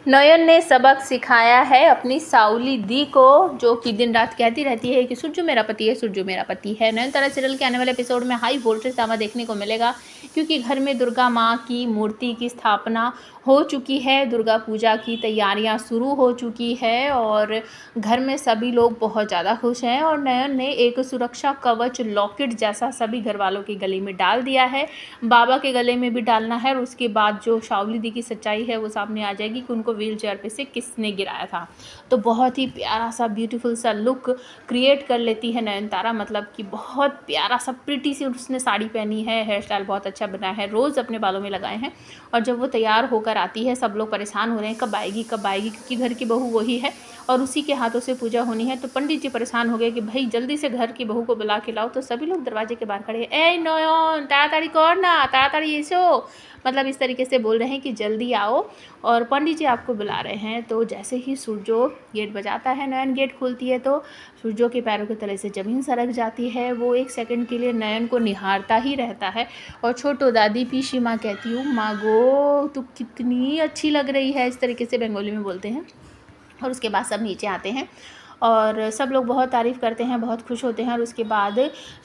नयन ने सबक सिखाया है अपनी साउली दी को, जो कि दिन रात कहती रहती है कि सुरजू मेरा पति है, सुरजू मेरा पति है। नयनतारा सीरियल के आने वाले एपिसोड में हाई वोल्टेज ड्रामा देखने को मिलेगा, क्योंकि घर में दुर्गा माँ की मूर्ति की स्थापना हो चुकी है, दुर्गा पूजा की तैयारियां शुरू हो चुकी है और घर में सभी लोग बहुत ज़्यादा खुश हैं। और नयन ने एक सुरक्षा कवच लॉकेट जैसा सभी घर वालों के गले में डाल दिया है, बाबा के गले में भी डालना है। और उसके बाद जो साउली दी की सच्चाई है वो सामने आ जाएगी कि उनको व्हील चेयर पे से किसने गिराया था। तो बहुत ही प्यारा सा ब्यूटीफुल सा लुक क्रिएट कर लेती है नयनतारा, मतलब कि बहुत प्यारा सा प्रिटी सी उसने साड़ी पहनी है, हेयर स्टाइल बहुत अच्छा बना है, रोज़ अपने बालों में लगाए हैं। और जब वो तैयार होकर आती है सब लोग परेशान हो रहे हैं कब आएगी कब आएगी, क्योंकि घर की बहू वही है और उसी के हाथों से पूजा होनी है। तो पंडित जी परेशान हो गए कि भाई जल्दी से घर की बहू को बुला के लाओ। तो सभी लोग दरवाजे के बाहर खड़े, ए नयन ताड़ाताड़ी कर ना, ताड़ाताड़ी ऐसो, मतलब इस तरीके से बोल रहे हैं कि जल्दी आओ और पंडित जी आपको बुला रहे हैं। तो जैसे ही सूरजो गेट बजाता है, नयन गेट खोलती है, तो सूरजो के पैरों के तले से ज़मीन सरक जाती है। वो एक सेकंड के लिए नयन को निहारता ही रहता है और छोटो दादी पीसी माँ कहती हूँ माँ गो तू कितनी अच्छी लग रही है, इस तरीके से बंगाली में बोलते हैं। और उसके बाद सब नीचे आते हैं और सब लोग बहुत तारीफ़ करते हैं, बहुत खुश होते हैं। और उसके बाद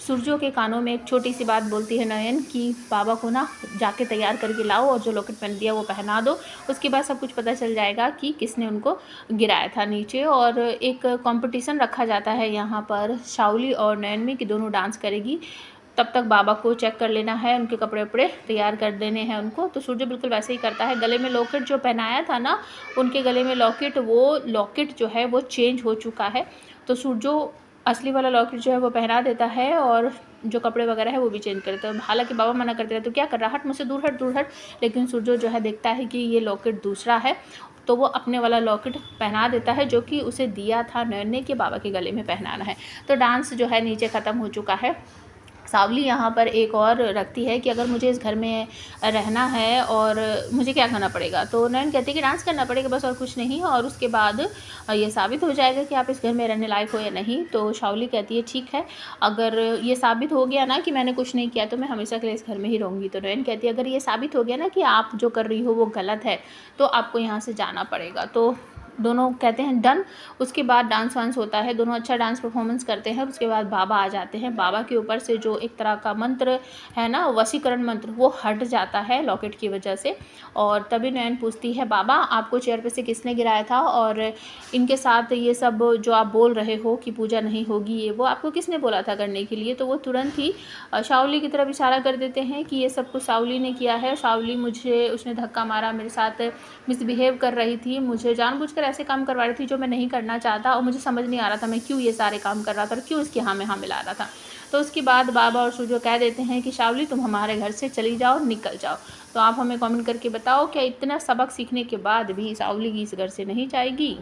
सूरजो के कानों में एक छोटी सी बात बोलती है नयन कि बाबा को ना जाके तैयार करके लाओ और जो लॉकेट पहन दिया वो पहना दो। उसके बाद सब कुछ पता चल जाएगा कि किसने उनको गिराया था नीचे। और एक कंपटीशन रखा जाता है यहाँ पर साउली और नयन में कि दोनों डांस करेगी। तब तक बाबा को चेक कर लेना है, उनके कपड़े वपड़े तैयार कर देने हैं उनको। तो सूरज बिल्कुल वैसे ही करता है। गले में लॉकेट जो पहनाया था ना उनके गले में लॉकेट, वो लॉकेट जो है वो चेंज हो चुका है। तो सूरजो असली वाला लॉकेट जो है वो पहना देता है और जो कपड़े वगैरह है वो भी चेंज करता है। हालांकि बाबा मना करते रहे तो क्या कर रहा, हट मुझसे दूर हट दूर हट। लेकिन सूरजो जो है देखता है कि ये लॉकेट दूसरा है, तो वो अपने वाला लॉकेट पहना देता है जो कि उसे दिया था नयन ने कि बाबा के गले में पहनाना है। तो डांस जो है नीचे ख़त्म हो चुका है। सावली यहाँ पर एक और रखती है कि अगर मुझे इस घर में रहना है और मुझे क्या करना पड़ेगा। तो नयन कहती है कि डांस करना पड़ेगा बस, और कुछ नहीं। और उसके बाद ये साबित हो जाएगा कि आप इस घर में रहने लायक हो या नहीं। तो सावली कहती है ठीक है, अगर ये साबित हो गया ना कि मैंने कुछ नहीं किया तो मैं हमेशा के लिए इस घर में ही रहूँगी। तो नयन कहती है अगर ये साबित हो गया ना कि आप जो कर रही हो वो गलत है तो आपको यहाँ से जाना पड़ेगा। तो दोनों कहते हैं डन। उसके बाद डांस वांस होता है, दोनों अच्छा डांस परफॉर्मेंस करते हैं। उसके बाद बाबा आ जाते हैं, बाबा के ऊपर से जो एक तरह का मंत्र है ना, वशीकरण मंत्र, वो हट जाता है लॉकेट की वजह से। और तभी नयन पूछती है बाबा आपको चेयर पे से किसने गिराया था, और इनके साथ ये सब जो आप बोल रहे हो कि पूजा नहीं होगी ये वो आपको किसने बोला था करने के लिए। तो वो तुरंत ही सावली की तरफ इशारा कर देते हैं कि ये सब कुछ सावली ने किया है, सावली मुझे उसने धक्का मारा, मेरे साथ मिसबिहेव कर रही थी, मुझे जानबूझकर ऐसे काम करवा रही थी जो मैं नहीं करना चाहता और मुझे समझ नहीं आ रहा था मैं क्यों ये सारे काम कर रहा था और क्यों इसके हाँ में हाँ मिला रहा था। तो उसके बाद बाबा और सूरजो कह देते हैं कि सावली तुम हमारे घर से चली जाओ, निकल जाओ। तो आप हमें कमेंट करके बताओ क्या इतना सबक सीखने के बाद भी सावली इस घर से नहीं जाएगी।